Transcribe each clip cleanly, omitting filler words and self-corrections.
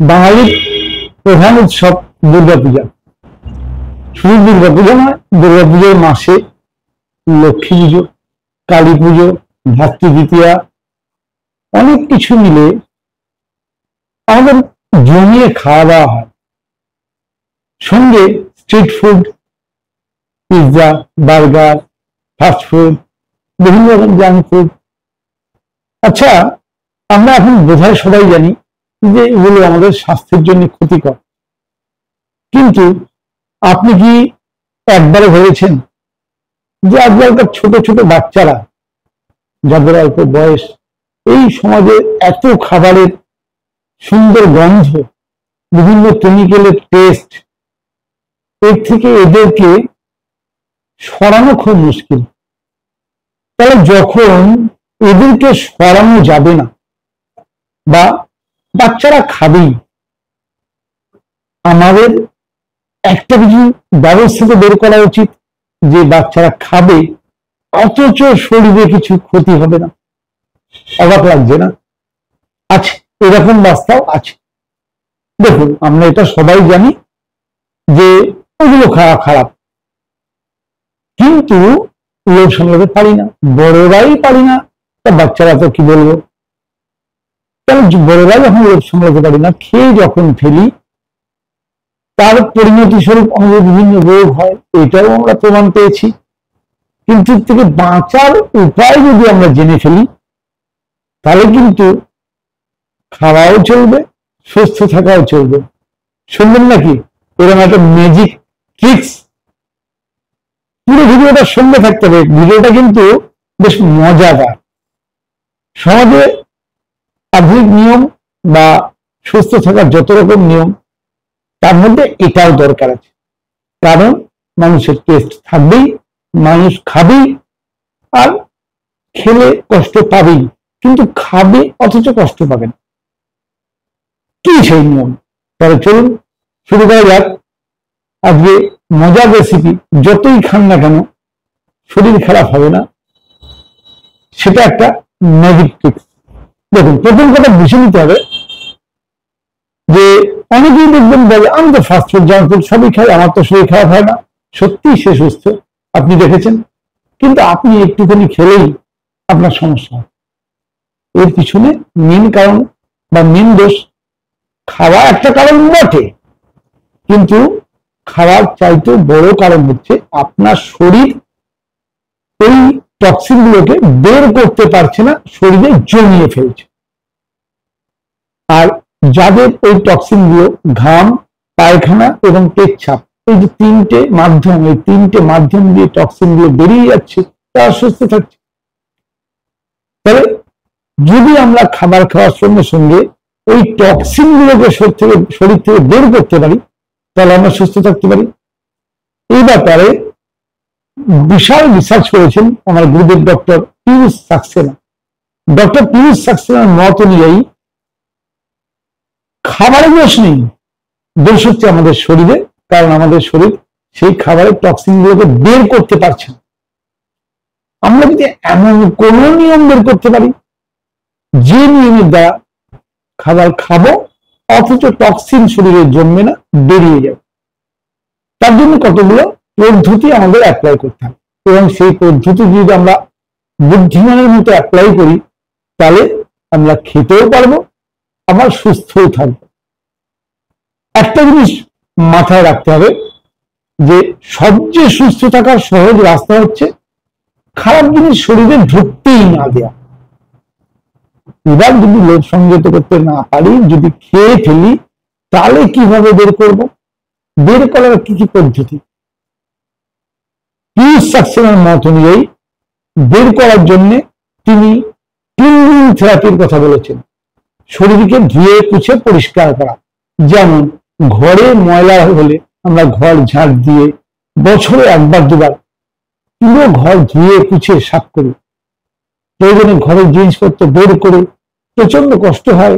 বাঙালির প্রধান উৎসব দুর্গাপূজা। শুধু দুর্গাপূজা নয়, দুর্গাপূজার মাসে লক্ষ্মী পুজো, কালী পুজো, ভাতৃদ্বিতীয়া, অনেক কিছু মিলে আমাদের জমিয়ে খাওয়া দাওয়া হয়। সঙ্গে street food, pizza, burger, fast food, বিভিন্ন রকম জাঙ্ক ফুড। আচ্ছা, আমরা এখন বোধহয় সবাই জানি যে এগুলো আমাদের স্বাস্থ্যের জন্য ক্ষতিকর, কিন্তু আপনি কি একবারে ভেবেছেন যে আজকালকার ছোট ছোট বাচ্চারা, যাদের অল্প বয়স, এই সমাজে এত খাবারের সুন্দর গন্ধ, বিভিন্ন কেমিক্যালের টেস্ট, এর থেকে এদেরকে সরানো খুব মুশকিল। তাহলে যখন এদেরকে সরানো যাবে না বা বাচ্চারা খাবেই, আমাদের একটা কিছু ব্যবস্থা বের করা উচিত যে বাচ্চারা খাবে অথচ শরীরে কিছু ক্ষতি হবে না। অবাক লাগছে না? আছে, এরকম বাস্তব আছে। দেখুন, আমরা এটা সবাই জানি যে ওগুলো খাওয়া খারাপ, কিন্তু লোভ সামলাতে পারি না, বড়রাই পারি না, তা বাচ্চারা তো কি বলবো। কারণ বড়রা যখন লোভ সামলাতে পারি না, খেয়ে যখন ফেলি, তার পরিণতি স্বরূপ আমাদের বিভিন্ন রোগ হয়, এটাও আমরা প্রমাণ পেয়েছি। কিন্তু এর থেকে বাঁচার উপায় যদি আমরা জেনে ফেলি, তাহলে কিন্তু খাওয়াও চলবে, সুস্থ থাকাও চলবে। শুনবেন নাকি এরকম একটা ম্যাজিক ট্রিক্স? পুরো ভিডিওটা সঙ্গে থাকতে হবে। ভিডিওটা কিন্তু বেশ মজাদার। সমাজে আধুনিক নিয়ম বা সুস্থ থাকার যত রকম নিয়ম, তার মধ্যে এটাও দরকার আছে। কারণ মানুষের টেস্ট থাকবেই, মানুষ খাবেই, আর খেলে কষ্ট পাবেই, কিন্তু খাবে অথচ কষ্ট পাবে না। কি সেই নিয়ম? তাহলে চলুন শুরু করা যাক। আজকে মজার রেসিপি, যতই খান না কেন শরীর খারাপ হবে না, সেটা একটা ম্যাজিক ট্রিক্স। দেখুন, প্রথম কথা বুঝে নিতে হবে যে অনেকেই দেখবেন বলে আমি তো ফাস্টফুড, জাঙ্ক ফুড সবই খাই, আমার তো শরীর খারাপ হয় না। সত্যি সে সুস্থ, আপনি দেখেছেন, কিন্তু আপনি একটুখানি খেলেই আপনার সমস্যা হয়। এর পিছনে মেন কারণ বা মেন দোষ খাওয়া একটা কারণ বটে, কিন্তু খাওয়ার চাইতে বড় কারণ হচ্ছে আপনার শরীর এই টক্সিন গুলোকে বের করতে পারছে না, শরীরে জমিয়ে ফেলছে। আর যাদের ওই টক্সিন গুলো ঘাম, পায়খানা এবং পেচ্ছাপ, এই যে তিনটে মাধ্যম, এই তিনটে মাধ্যম দিয়ে টক্সিন গুলো বেরিয়ে যাচ্ছে, তারা সুস্থ থাকছে। তাহলে যদি আমরা খাবার খাওয়ার সঙ্গে সঙ্গে ওই টক্সিন গুলোকে শরীর থেকে বের করতে পারি, তাহলে আমরা সুস্থ থাকতে পারি। এই ব্যাপারে বিশাল রিসার্চ করেছেন আমার গুরুদেব ডক্টর পিয়ুষ সাক্সেনা। ডক্টর পিয়ুষ সাক্সেনার মত অনুযায়ী খাবারের দোষ নেই, দোষ হচ্ছে আমাদের শরীরে। কারণ আমাদের শরীর সেই খাবারের টক্সিন গুলোকে বের করতে পারছে না। আমরা যদি এমন কোন নিয়ম বের করতে পারি যে নিয়মের দ্বারা খাবার খাবো অথচ টক্সিন শরীরে জমবে না, বেরিয়ে যাবে, তার জন্য কতগুলো পদ্ধতি আমাদের অ্যাপ্লাই করতে হবে। এবং সেই পদ্ধতি যদি আমরা বুদ্ধিমানের মতো অ্যাপ্লাই করি, তাহলে আমরা খেতেও পারবো, আবার সুস্থও থাকবো। একটা জিনিস মাথায় রাখতে হবে যে সবচেয়ে সুস্থ থাকার সহজ রাস্তা হচ্ছে খারাপ জিনিস শরীরে ঢুকতেই না দেয়া। এবার যদি লোভ সংযত করতে না পারি, যদি খেয়ে ফেলি, তাহলে কিভাবে বের করব? বের করার কি কি পদ্ধতি? পিয়ুষ সাক্সেনার মত অনুযায়ী বের করার জন্য তিনি ক্লিনজিং থেরাপির কথা বলেছেন। শরীরকে ধুয়ে পুছে পরিষ্কার করা। যেমন ঘরে ময়লা হলে আমরা ঘর ঝাড় দিয়ে বছরে একবার দুবার পুরো ঘর ধুয়ে পুছে সাফ করি। প্রয়োজনে ঘরের জিনিসপত্র বের করে, প্রচন্ড কষ্ট হয়,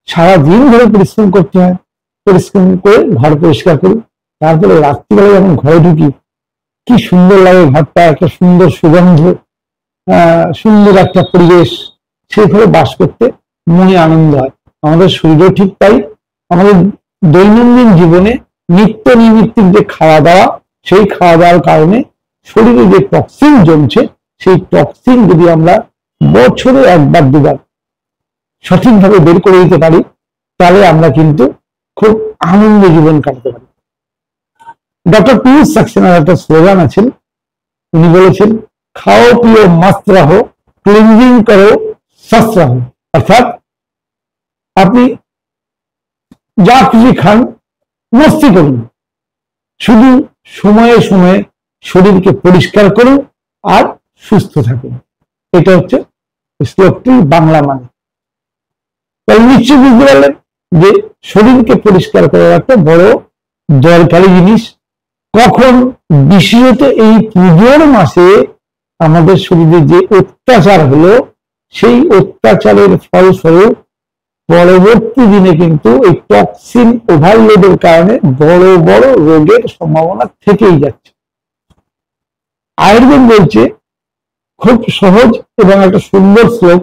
সারাদিন ধরে পরিশ্রম করতে হয়, পরিশ্রম করে ঘর পরিষ্কার করি। তারপরে রাত্রিবেলা যখন ঘরে ঢুকি, কি সুন্দর লাগে ঘরটা, একটা সুন্দর সুগন্ধ, সুন্দর একটা পরিবেশ, সেই ঘরে বাস করতে মনে আনন্দ হয়। আমাদের শরীরও ঠিক তাই, আমাদের দৈনন্দিন জীবনে নিত্য নৈমিত্তিক যে খাওয়া দাওয়া, সেই খাওয়া দাওয়ার কারণে শরীরে যে টক্সিন জমছে, সেই টক্সিন যদি আমরা বছরে একবার দুবার সঠিকভাবে বের করে দিতে পারি, তাহলে আমরা কিন্তু খুব আনন্দ জীবন কাটাতে পারি। ডক্টর পিয়ুষ সাক্সেনার একটা স্লোগান আছেন, উনি বলেছেন, খাও পিও মস্ত রাহো, ক্লিনজিং করো স্বাস্থ্য রাহো। অর্থাৎ আপনি যা খুশি খান, মস্তি করুন, শুধু সময়ে সময়ে শরীরকে পরিষ্কার করুন আর সুস্থ থাকুন। এটা হচ্ছে শ্লোকটির বাংলা মানে। তাহলে নিশ্চয়ই বুঝতে পারলেন যে শরীরকে পরিষ্কার করার একটা বড় দরকারি জিনিস। কখন? বিশেষত এই পুজোর মাসে আমাদের শরীরে যে অত্যাচার হলো, সেই অত্যাচারের ফলস্বরূপ পরবর্তী দিনে কিন্তু এই টক্সিন ওভারলোডের কারণে বড় বড় রোগের সম্ভাবনা থেকেই যাচ্ছে। আয়ুর্বেদ বলছে, খুব সহজ এবং একটা সুন্দর শ্লোক,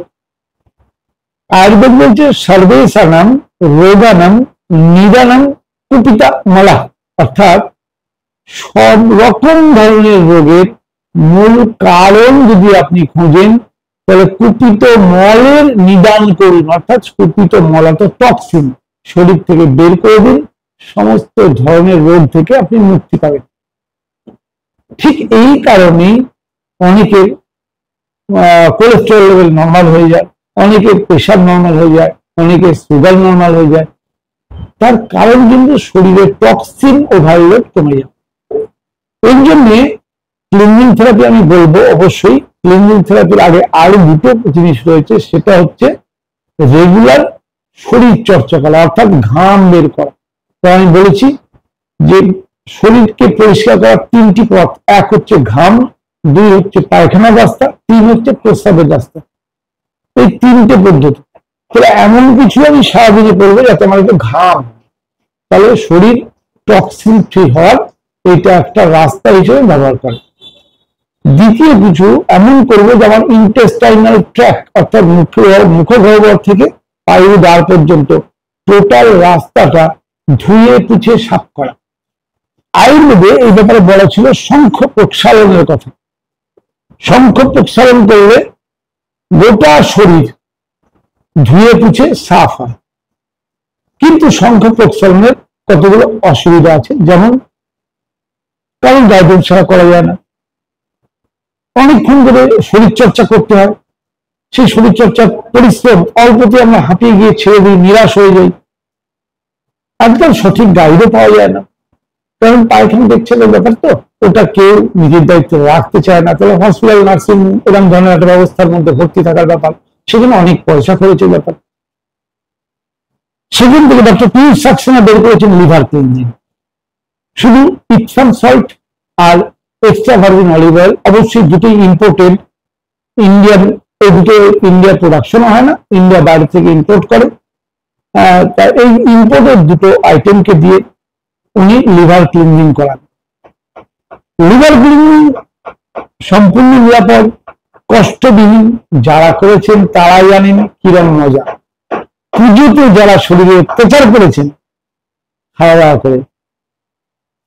আয়ুর্বেদ বলছে, সর্বেশানাম রোগানাম নিদানাম কুপিতা মলা। অর্থাৎ সব রকম ধরনের রোগের মূল কারণ যদি আপনি খুঁজেন, তাহলে কুপিত মলের নিদান করুন। অর্থাৎ কুপিত মল অর্থাৎ টক্সিন শরীর থেকে বের করে দিন, সমস্ত ধরনের রোগ থেকে আপনি মুক্তি পাবেন। ঠিক এই কারণেই অনেকের কোলেস্টেরল লেভেল নর্মাল হয়ে যায়, অনেকের প্রেশার নর্মাল হয়ে যায়, অনেকের সুগার নর্মাল হয়ে যায়। তার কারণ কিন্তু শরীরের টক্সিন ওভারলোড কমে যায়। এর জন্যে ক্লিনজিং থেরাপি আমি বলবো, অবশ্যই ক্লিনজিং থেরাপির আগে আরো দুটো জিনিস রয়েছে, সেটা হচ্ছে রেগুলার শরীর চর্চা করা, অর্থাৎ ঘাম বের করা। তো আমি বলেছি যে শরীরকে পরিষ্কার করার তিনটি পথ, এক হচ্ছে ঘাম, দুই হচ্ছে পায়খানার রাস্তা, তিন হচ্ছে প্রস্রাবের রাস্তা। এই তিনটে পদ্ধতি। তাহলে এমন কিছু আমি সারাদিনে করবো যাতে আমার একটু ঘাম, তাহলে শরীর টক্সিন ফ্রি হওয়ার এটা একটা রাস্তা হিসেবে ব্যবহার করে। দ্বিতীয় কিছু এমন করবো যে আমার ইন্টেস্টাইনাল ট্র্যাক্ট, অর্থাৎ মুখগহ্বর থেকে পায়ু দ্বার পর্যন্ত টোটাল রাস্তাটা ধুয়ে পুছে সাফ করা। আয়ুর্বেদে এই ব্যাপারে বলা ছিল শঙ্খ প্রক্ষালনের কথা। শঙ্খ প্রক্ষালন করলে গোটা শরীর ধুয়ে পুছে সাফ হয়। কিন্তু শঙ্খ প্রক্ষালনের কতগুলো অসুবিধা আছে, যেমন কারণ গাইডেন্স ছাড়া করা যায় না, অনেকক্ষণ ধরে শরীর চর্চা করতে হয়, সেই শরীর চর্চার পরিশ্রম অল্পতে আমরা হাঁপিয়ে গিয়ে ছেড়ে দিই, নিরাশ হয়ে যাই। আজকাল সঠিক গাইডও পাওয়া যায় না, কারণ পায়খানা দেখছেন ব্যাপার, তো ওটা কেউ নিজের দায়িত্ব রাখতে চায় না। তাহলে হসপিটাল, নার্সিং এরকম ধরনের একটা ব্যবস্থার মধ্যে ভর্তি থাকার ব্যাপার, সেখানে অনেক পয়সা খরচের ব্যাপার। সেখান থেকে ডক্টর পিয়ুষ সাক্সেনা বের করেছেন লিভার ক্লিনজিং। শুধু ইপসাম সল্ট আর এক্সট্রা ভার্জিন অলিভ অয়েল, অবশ্যই দুটোই ইম্পোর্টেড, ইন্ডিয়ান, এই দুটো ইন্ডিয়া প্রোডাকশন হয় না, ইন্ডিয়া বাইরে থেকে ইম্পোর্ট করে। এই ইম্পোর্টেড দুটো আইটেমকে দিয়ে উনি লিভার ক্লিনজিং করান। লিভার ক্লিনজিং সম্পূর্ণ নিরাপদ, কষ্টবিহীন। যারা করেছেন তারাই জানেন কিরম মজা। পুজোতে যারা শরীরে অত্যাচার করেছেন, খাওয়া দাওয়া করে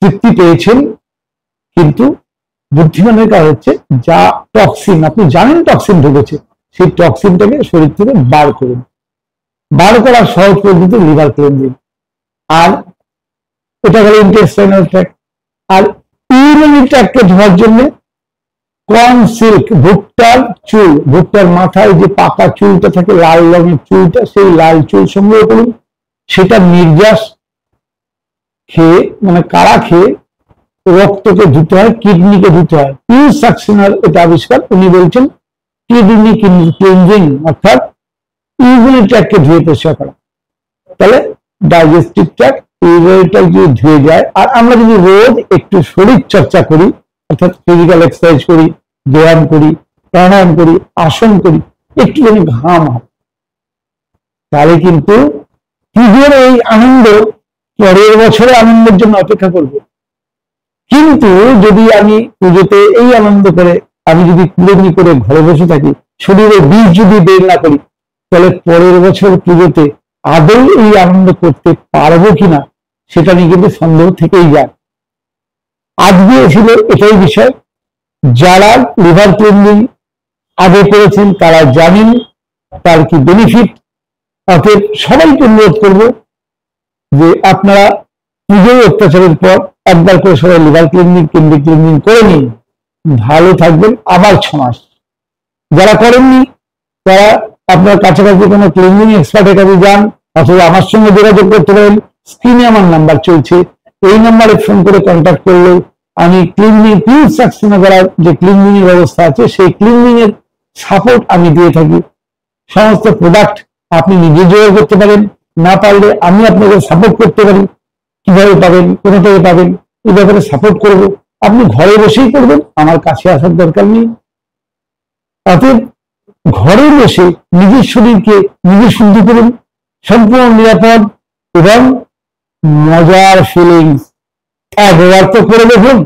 তৃপ্তি পেয়েছেন, কিন্তু বুদ্ধিমানের কাজ হচ্ছে যা টক্সিন, আপনি জানেন টক্সিন ঢুকেছে, সেই টক্সিনটাকে শরীর থেকে বার করুন। বার করার সহজ পদ্ধতি লিভার ক্লিনজিং। আর এটা হলো ইন্টেস্টাইনাল ট্র্যাক্ট। আর ইউরিনারি ট্র্যাক্টকে ধোয়ার জন্য কর্ন সিল্ক, ভুট্টার চুল, ভুট্টার মাথায় যে পাকা চুলটা থাকে, লাল রঙের চুলটা, সেই লাল চুল সংগ্রহ করুন। সেটা নির্যাস খেয়ে, মানে কাড়া খেয়ে রক্তকে ধুতে হয়, কিডনিকে ধুতে হয়। পিয়ুষ সাক্সেনার এটা আবিষ্কার, উনি বলছেন কিডনি ক্লিনজিং, অর্থাৎ ইউরিনারি ট্র্যাক্টকে ধুয়ে পরিষ্কার করা। তাহলে ডাইজেস্টিভ ট্র্যাক্ট, ইউরিনারি ট্র্যাক্ট যদি ধুয়ে যায়, আর আমরা যদি রোজ একটু শরীর চর্চা করি, অর্থাৎ ফিজিক্যাল এক্সারসাইজ করি, ব্যায়াম করি, প্রাণায়াম করি, আসন করি, একটু যদি ঘাম হয়, তাহলে কিন্তু পুজোর এই আনন্দ পরের বছরে আনন্দের জন্য অপেক্ষা করবো। কিন্তু যদি আমি পুজোতে এই আনন্দ করে আমি যদি কুড়েমি করে ঘরে বসে থাকি, শরীরে বীজ যদি বের না করি, তাহলে পরের বছর পুজোতে আদৌ এই আনন্দ করতে পারবো কিনা সেটা নিয়ে কিন্তু সন্দেহ থেকেই যায়। আজকে ছিল এটাই বিষয়। যারা লিভার ক্লিনজিং আগে করেছেন তারা জানেন তার কি বেনিফিট। অতএব সবাইকে অনুরোধ করবো যে আপনারা পুজোর অত্যাচারের পর একবার করে সবাই লিভার ক্লিনজিং কিডনি ক্লিনজিং করে নিন, ভালো থাকবেন আবার 6 মাস। যারা করেননি তারা আপনার কাছাকাছি কোনো ক্লিনজিং এক্সপার্টের কাছে যান, অথবা আমার সঙ্গে যোগাযোগ করতে পারেন। স্ক্রিনে আমার নাম্বার চলছে, এই নাম্বারে ফোন করে কন্ট্যাক্ট করলে আমি ক্লিনজিং পিউর সাকসেনা করার যে ক্লিনজিং এর ব্যবস্থা আছে সেই ক্লিনজিং এর সাপোর্ট আমি দিয়ে থাকি। সমস্ত প্রোডাক্ট আপনি নিজে জোগাড় করতে পারেন, না পারলে আমি আপনাকে সাপোর্ট করতে পারি। কিভাবে পাবেন, কোথা থেকে পাবেন, এই ব্যাপারে সাপোর্ট করব। আপনি ঘরে বসেই করবেন, আমার কাছে আসার দরকার নেই। অতএব ঘরে বসে নিজের শরীরকে নিজে শুদ্ধ করুন, সম্পূর্ণ নিরাপদ এবং মজার ফিলিংস। একবার তো করে দেখুন।